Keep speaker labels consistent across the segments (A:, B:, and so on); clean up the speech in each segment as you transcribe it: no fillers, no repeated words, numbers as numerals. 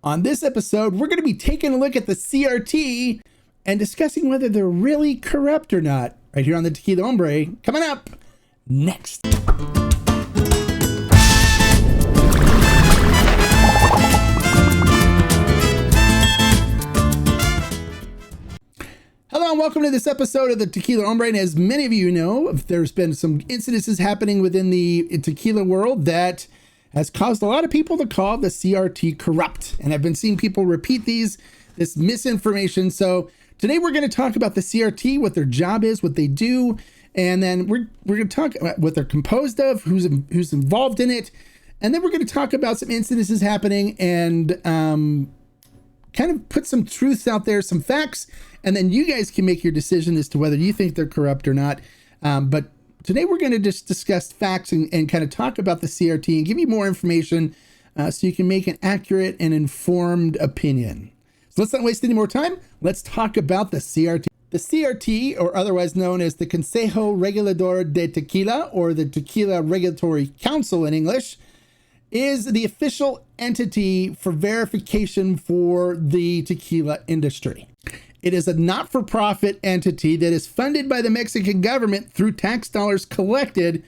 A: On this episode, we're going to be taking a look at the CRT and discussing whether they're really corrupt or not, right here on the Tequila Hombre, coming up next. Hello and welcome to this episode of the Tequila Hombre. And as many of you know, there's been some incidences happening within the tequila world that has caused a lot of people to call the CRT corrupt. And I've been seeing people repeat this misinformation. So today we're going to talk about the CRT, what their job is, what they do, and then we're going to talk about what they're composed of, who's involved in it, and then we're going to talk about some incidences happening and kind of put some truths out there, some facts, and then you guys can make your decision as to whether you think they're corrupt or not. But today we're going to just discuss facts and kind of talk about the CRT and give you more information so you can make an accurate and informed opinion. So let's not waste any more time. Let's talk about the CRT. The CRT, or otherwise known as the Consejo Regulador de Tequila, or the Tequila Regulatory Council in English, is the official entity for verification for the tequila industry. It is a not-for-profit entity that is funded by the Mexican government through tax dollars collected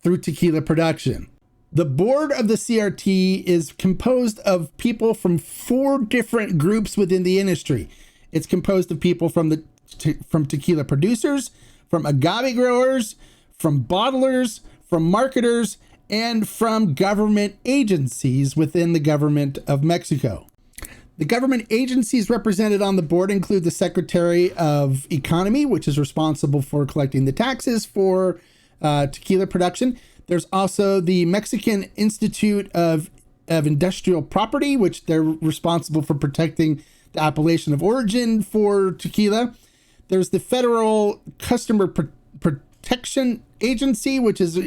A: through tequila production. The board of the CRT is composed of people from 4 different groups within the industry. It's composed of people from tequila producers, from agave growers, from bottlers, from marketers, and from government agencies within the government of Mexico. The government agencies represented on the board include the Secretary of Economy, which is responsible for collecting the taxes for tequila production. There's also the Mexican Institute of Industrial Property, which they're responsible for protecting the appellation of origin for tequila. There's the Federal Customer Protection Agency, which is,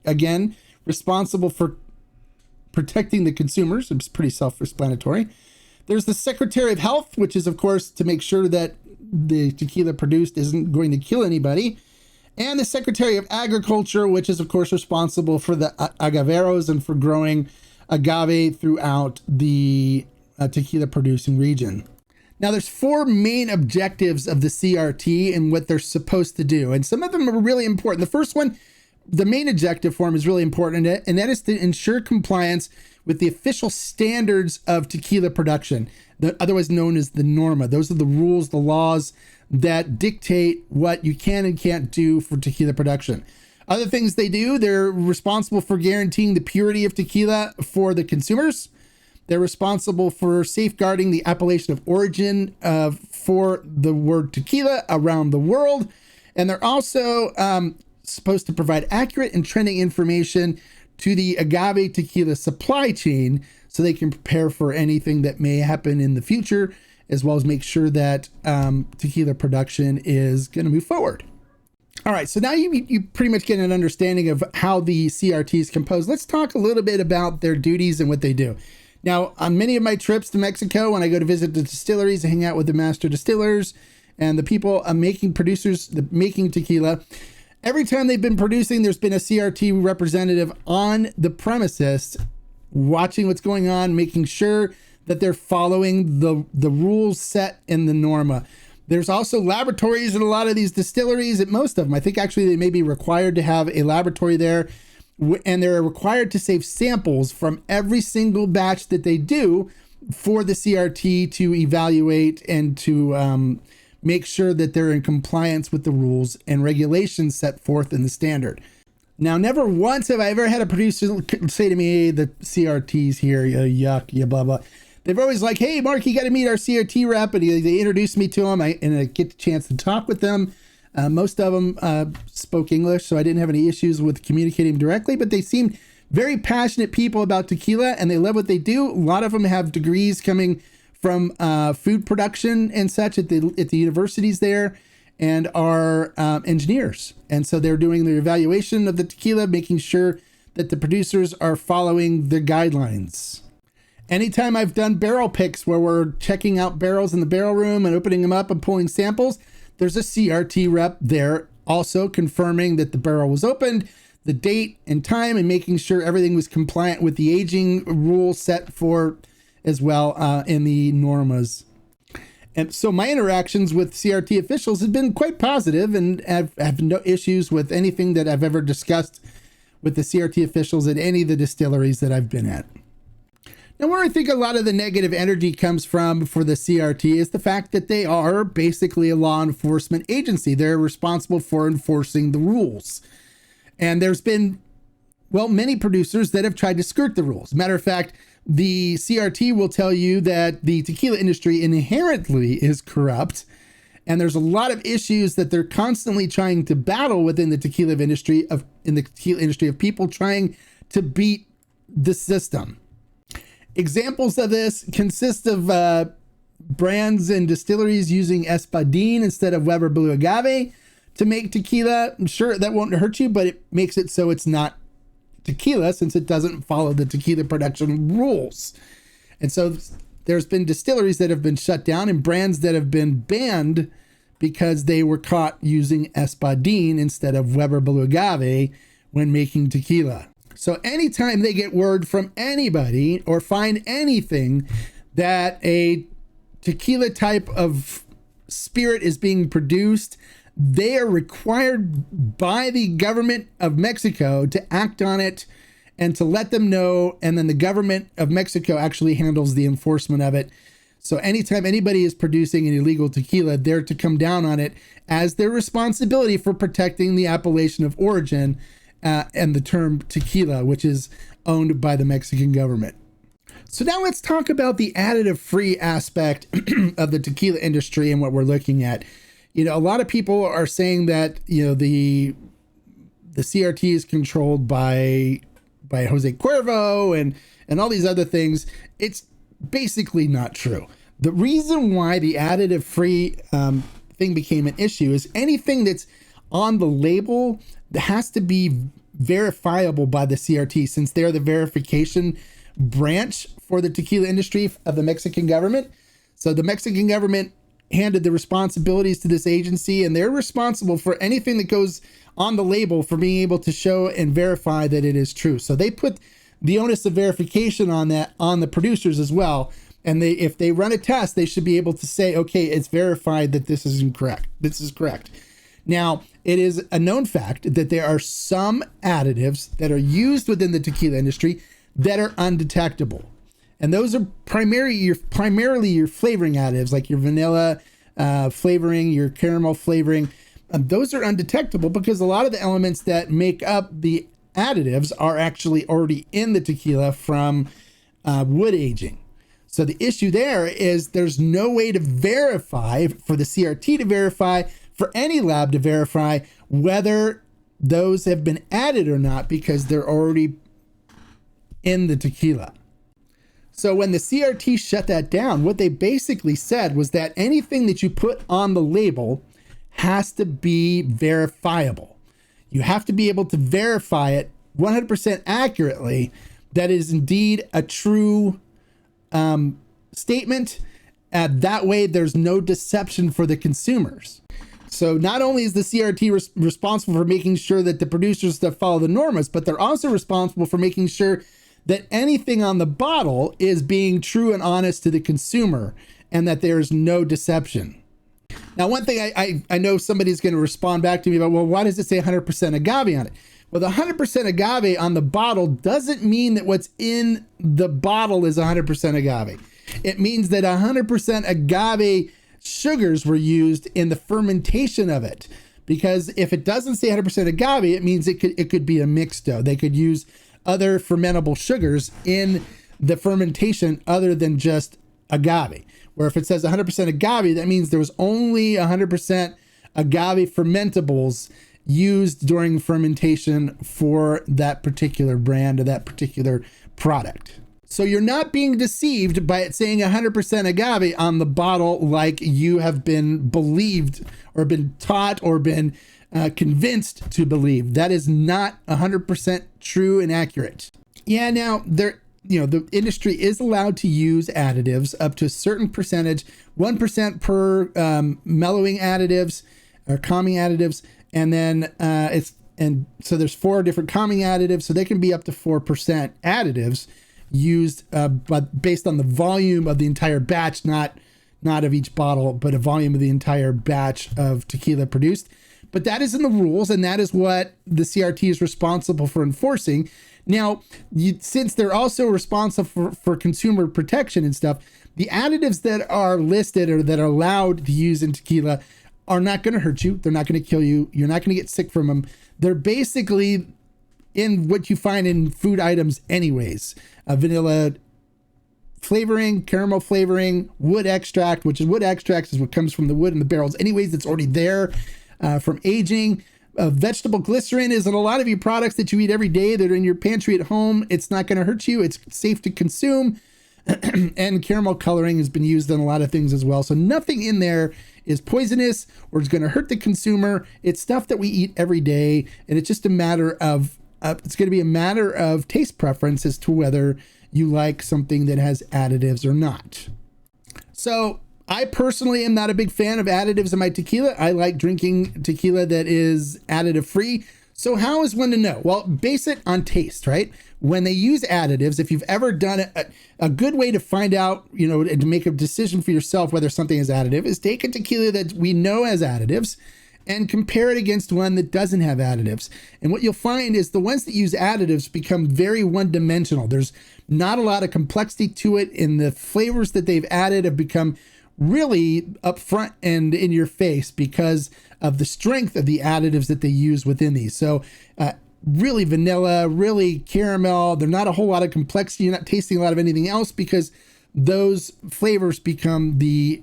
A: again, responsible for protecting the consumers. It's pretty self-explanatory. There's the Secretary of Health, which is, of course, to make sure that the tequila produced isn't going to kill anybody. And the Secretary of Agriculture, which is, of course, responsible for the agaveros and for growing agave throughout the tequila producing region. Now, there's 4 main objectives of the CRT and what they're supposed to do. And some of them are really important. The first one, the main objective for them is really important, and that is to ensure compliance with the official standards of tequila production, otherwise known as the norma. Those are the rules, the laws that dictate what you can and can't do for tequila production. Other things they do, they're responsible for guaranteeing the purity of tequila for the consumers. They're responsible for safeguarding the appellation of origin for the word tequila around the world. And they're also supposed to provide accurate and trending information to the agave tequila supply chain so they can prepare for anything that may happen in the future, as well as make sure that tequila production is going to move forward. All right, so now you pretty much get an understanding of how the CRT is composed. Let's talk a little bit about their duties and what they do. Now, on many of my trips to Mexico, when I go to visit the distilleries and hang out with the master distillers and the people making tequila, every time they've been producing, there's been a CRT representative on the premises watching what's going on, making sure that they're following the rules set in the norma. There's also laboratories in a lot of these distilleries, at most of them. I think actually they may be required to have a laboratory there, and they're required to save samples from every single batch that they do for the CRT to evaluate and to make sure that they're in compliance with the rules and regulations set forth in the standard. Now, never once have I ever had a producer say to me, hey, the CRT's here, yuck, yeah, blah, blah. They've always like, hey, Mark, you got to meet our CRT rep. And they introduced me to him, and I get the chance to talk with them. Most of them spoke English, so I didn't have any issues with communicating directly, but they seemed very passionate people about tequila, and they love what they do. A lot of them have degrees coming from food production and such at the universities there, and are engineers. And so they're doing their evaluation of the tequila, making sure that the producers are following the guidelines. Anytime I've done barrel picks where we're checking out barrels in the barrel room and opening them up and pulling samples, there's a CRT rep there also confirming that the barrel was opened, the date and time, and making sure everything was compliant with the aging rules set for as well in the normas. And so my interactions with CRT officials have been quite positive, and I have no issues with anything that I've ever discussed with the CRT officials at any of the distilleries that I've been at. Now, where I think a lot of the negative energy comes from for the CRT is the fact that they are basically a law enforcement agency. They're responsible for enforcing the rules. And there's been, well, many producers that have tried to skirt the rules. Matter of fact, the CRT will tell you that the tequila industry inherently is corrupt. And there's a lot of issues that they're constantly trying to battle within the tequila industry of people trying to beat the system. Examples of this consist of brands and distilleries using Espadín instead of Weber Blue Agave to make tequila. I'm sure that won't hurt you, but it makes it so it's not tequila since it doesn't follow the tequila production rules. And so there's been distilleries that have been shut down and brands that have been banned because they were caught using Espadín instead of Weber Blue Agave when making tequila. So anytime they get word from anybody or find anything that a tequila type of spirit is being produced, they are required by the government of Mexico to act on it and to let them know. And then the government of Mexico actually handles the enforcement of it. So anytime anybody is producing an illegal tequila, they're to come down on it as their responsibility for protecting the appellation of origin and the term tequila, which is owned by the Mexican government. So now let's talk about the additive-free aspect of the tequila industry and what we're looking at. You know, a lot of people are saying that, you know, the CRT is controlled by Jose Cuervo and all these other things. It's basically not true. The reason why the additive-free thing became an issue is anything that's on the label has to be verifiable by the CRT, since they're the verification branch for the tequila industry of the Mexican government. So the Mexican government handed the responsibilities to this agency, and they're responsible for anything that goes on the label for being able to show and verify that it is true. So they put the onus of verification on that on the producers as well. And if they run a test, they should be able to say, okay, it's verified that this is incorrect. This is correct. Now, it is a known fact that there are some additives that are used within the tequila industry that are undetectable. And those are primarily your flavoring additives, like your vanilla flavoring, your caramel flavoring. Those are undetectable because a lot of the elements that make up the additives are actually already in the tequila from wood aging. So the issue there is there's no way to verify, for the CRT to verify, for any lab to verify whether those have been added or not, because they're already in the tequila. So when the CRT shut that down, what they basically said was that anything that you put on the label has to be verifiable. You have to be able to verify it 100% accurately that it is indeed a true statement. That way there's no deception for the consumers. So not only is the CRT responsible for making sure that the producers that follow the norms, but they're also responsible for making sure that anything on the bottle is being true and honest to the consumer and that there's no deception. Now, one thing I know somebody's going to respond back to me about, well, why does it say 100% agave on it? Well, the 100% agave on the bottle doesn't mean that what's in the bottle is 100% agave. It means that 100% agave sugars were used in the fermentation of it. Because if it doesn't say 100% agave, it means it could be a mixed dough. They could use other fermentable sugars in the fermentation other than just agave. Where if it says 100% agave, that means there was only 100% agave fermentables used during fermentation for that particular brand or that particular product. So you're not being deceived by it saying 100% agave on the bottle like you have been believed or been taught or been convinced to believe. That is not 100% true and accurate. Yeah, now the industry is allowed to use additives up to a certain percentage, 1% per mellowing additives or calming additives, and then so there's 4 different calming additives, so they can be up to 4% additives used, but based on the volume of the entire batch, not of each bottle, but a volume of the entire batch of tequila produced. But that is in the rules, and that is what the CRT is responsible for enforcing. Now, since they're also responsible for consumer protection and stuff, the additives that are listed or that are allowed to use in tequila are not going to hurt you. They're not going to kill you. You're not going to get sick from them. They're basically in what you find in food items anyways. Vanilla flavoring, caramel flavoring, wood extract, which is wood extract is what comes from the wood in the barrels anyways, that's already there from aging. Vegetable glycerin is in a lot of your products that you eat every day that are in your pantry at home. It's not going to hurt you. It's safe to consume. And caramel coloring has been used on a lot of things as well. So nothing in there is poisonous or is going to hurt the consumer. It's stuff that we eat every day. And it's just a matter of, it's going to be a matter of taste preference as to whether you like something that has additives or not. So I personally am not a big fan of additives in my tequila. I like drinking tequila that is additive free. So how is one to know? Well, base it on taste, right? When they use additives, if you've ever done it, a good way to find out, and to make a decision for yourself whether something is additive is take a tequila that we know has additives and compare it against one that doesn't have additives. And what you'll find is the ones that use additives become very one-dimensional. There's not a lot of complexity to it, and the flavors that they've added have become really upfront and in your face because of the strength of the additives that they use within these. So really vanilla, really caramel. There's not a whole lot of complexity. You're not tasting a lot of anything else because those flavors become the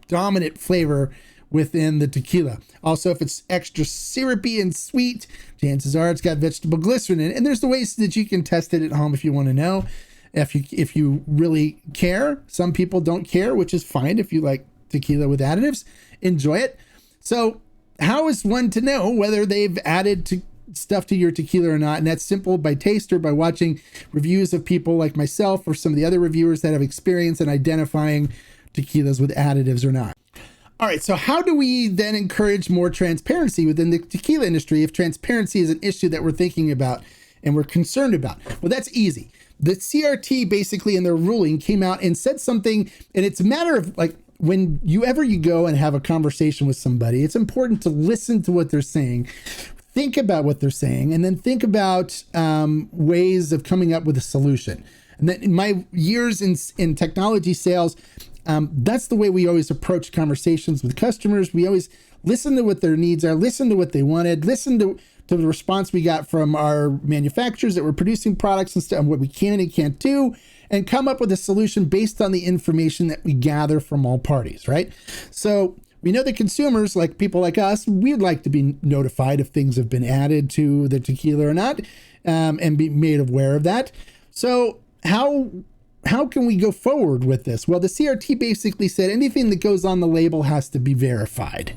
A: dominant flavor within the tequila. Also, if it's extra syrupy and sweet, chances are it's got vegetable glycerin in it. And there's the ways that you can test it at home if you want to know. If you really care. Some people don't care, which is fine. If you like tequila with additives, enjoy it. So how is one to know whether they've added stuff to your tequila or not? And that's simple, by taste or by watching reviews of people like myself or some of the other reviewers that have experience in identifying tequilas with additives or not. All right, so how do we then encourage more transparency within the tequila industry if transparency is an issue that we're thinking about and we're concerned about? Well, that's easy. The CRT basically in their ruling came out and said something, and it's a matter of like when you go and have a conversation with somebody, it's important to listen to what they're saying, think about what they're saying, and then think about ways of coming up with a solution. And then in my years in technology sales, that's the way we always approach conversations with customers. We always listen to what their needs are, listen to what they wanted, listen to the response we got from our manufacturers that were producing products and stuff, what we can and can't do, and come up with a solution based on the information that we gather from all parties, right? So we know that consumers, like people like us, we'd like to be notified if things have been added to the tequila or not, and be made aware of that. So how can we go forward with this? Well, the CRT basically said anything that goes on the label has to be verified.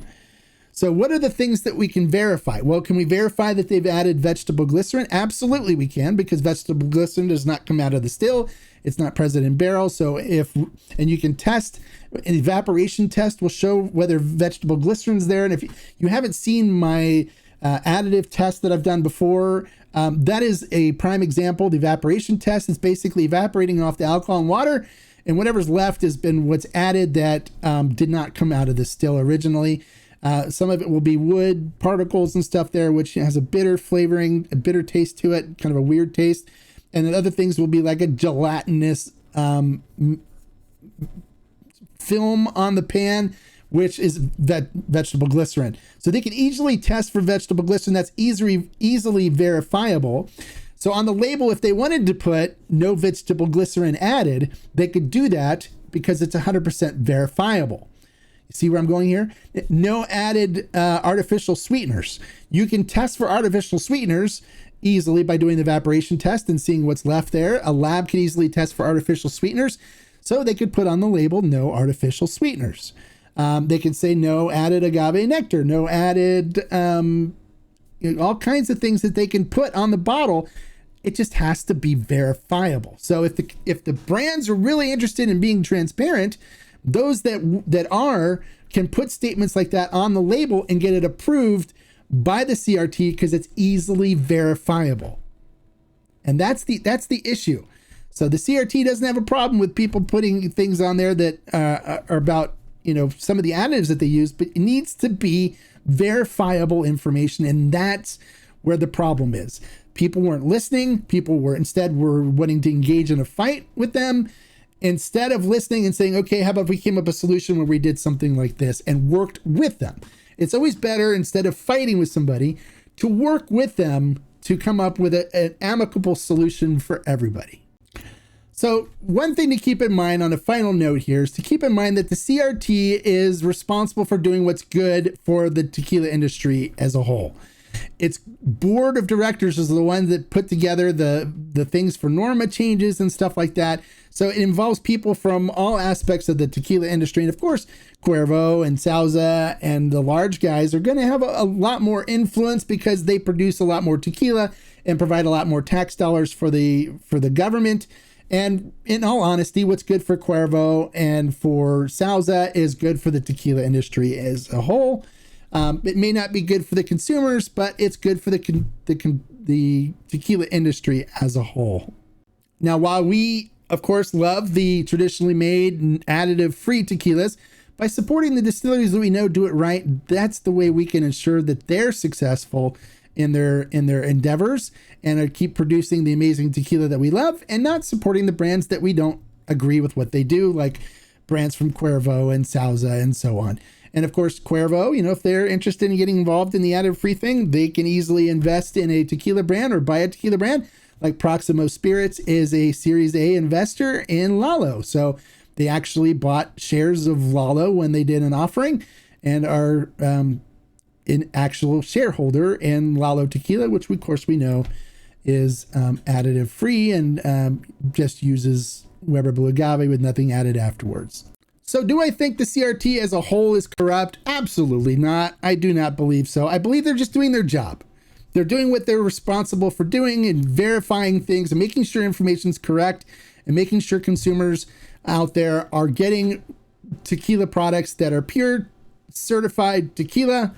A: So what are the things that we can verify? Well, can we verify that they've added vegetable glycerin? Absolutely we can, because vegetable glycerin does not come out of the still. It's not present in barrels. So and you can test, an evaporation test will show whether vegetable glycerin is there. And if you haven't seen my additive test that I've done before, that is a prime example. The evaporation test is basically evaporating off the alcohol and water, and whatever's left has been what's added that did not come out of the still originally. Some of it will be wood particles and stuff there, which has a bitter flavoring, a bitter taste to it, kind of a weird taste. And then other things will be like a gelatinous film on the pan, which is vegetable glycerin. So they can easily test for vegetable glycerin. That's easily verifiable. So on the label, if they wanted to put no vegetable glycerin added, they could do that because it's 100% verifiable. See where I'm going here? No added artificial sweeteners. You can test for artificial sweeteners easily by doing the evaporation test and seeing what's left there. A lab can easily test for artificial sweeteners. So they could put on the label, no artificial sweeteners. They can say no added agave nectar, no added, all kinds of things that they can put on the bottle. It just has to be verifiable. So if the brands are really interested in being transparent, those that can put statements like that on the label and get it approved by the CRT because it's easily verifiable. And that's the issue. So the CRT doesn't have a problem with people putting things on there that are about, some of the additives that they use, but it needs to be verifiable information. And that's where the problem is. People weren't listening. People were wanting to engage in a fight with them instead of listening and saying, okay, how about if we came up with a solution where we did something like this and worked with them? It's always better, instead of fighting with somebody, to work with them to come up with an amicable solution for everybody. So one thing to keep in mind on a final note here is to keep in mind that the CRT is responsible for doing what's good for the tequila industry as a whole. Its board of directors is the one that put together the things for norma changes and stuff like that. So it involves people from all aspects of the tequila industry. And of course, Cuervo and Sauza and the large guys are going to have a lot more influence because they produce a lot more tequila and provide a lot more tax dollars for the government. And in all honesty, what's good for Cuervo and for Sauza is good for the tequila industry as a whole. It may not be good for the consumers, but it's good for the tequila industry as a whole. Now, while we, of course, love the traditionally made and additive-free tequilas, by supporting the distilleries that we know do it right, that's the way we can ensure that they're successful in their endeavors and keep producing the amazing tequila that we love, and not supporting the brands that we don't agree with what they do, like brands from Cuervo and Sauza and so on. And of course, Cuervo, if they're interested in getting involved in the additive-free thing, they can easily invest in a tequila brand or buy a tequila brand. Like Proximo Spirits is a Series A investor in Lalo. So they actually bought shares of Lalo when they did an offering and are an actual shareholder in Lalo Tequila, which of course we know is additive-free and just uses Weber Blue Agave with nothing added afterwards. So do I think the CRT as a whole is corrupt? Absolutely not. I do not believe so. I believe they're just doing their job. They're doing what they're responsible for doing and verifying things and making sure information is correct and making sure consumers out there are getting tequila products that are pure certified tequila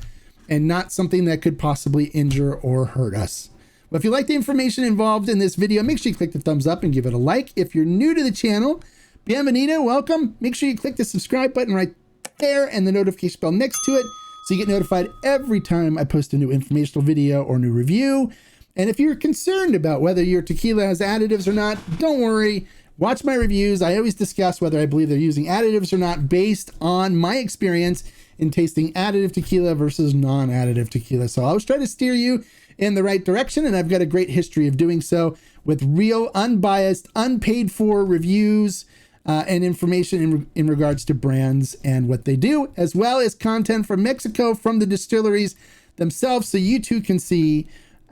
A: and not something that could possibly injure or hurt us. But if you like the information involved in this video, make sure you click the thumbs up and give it a like. If you're new to the channel, bienvenido, welcome. Make sure you click the subscribe button right there and the notification bell next to it so you get notified every time I post a new informational video or new review. And if you're concerned about whether your tequila has additives or not, don't worry. Watch my reviews. I always discuss whether I believe they're using additives or not based on my experience in tasting additive tequila versus non-additive tequila. So I always try to steer you in the right direction, and I've got a great history of doing so with real, unbiased, unpaid for reviews and information in regards to brands and what they do, as well as content from Mexico from the distilleries themselves, so you too can see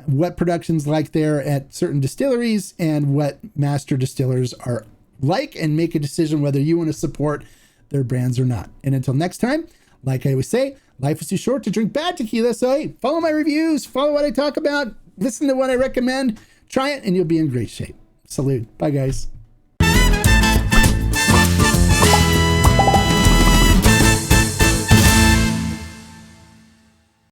A: what production's like there at certain distilleries and what master distillers are like, and make a decision whether you want to support their brands or not. And until next time, like I always say, life is too short to drink bad tequila. So hey, follow my reviews, follow what I talk about, listen to what I recommend, try it, and you'll be in great shape. Salute. Bye, guys.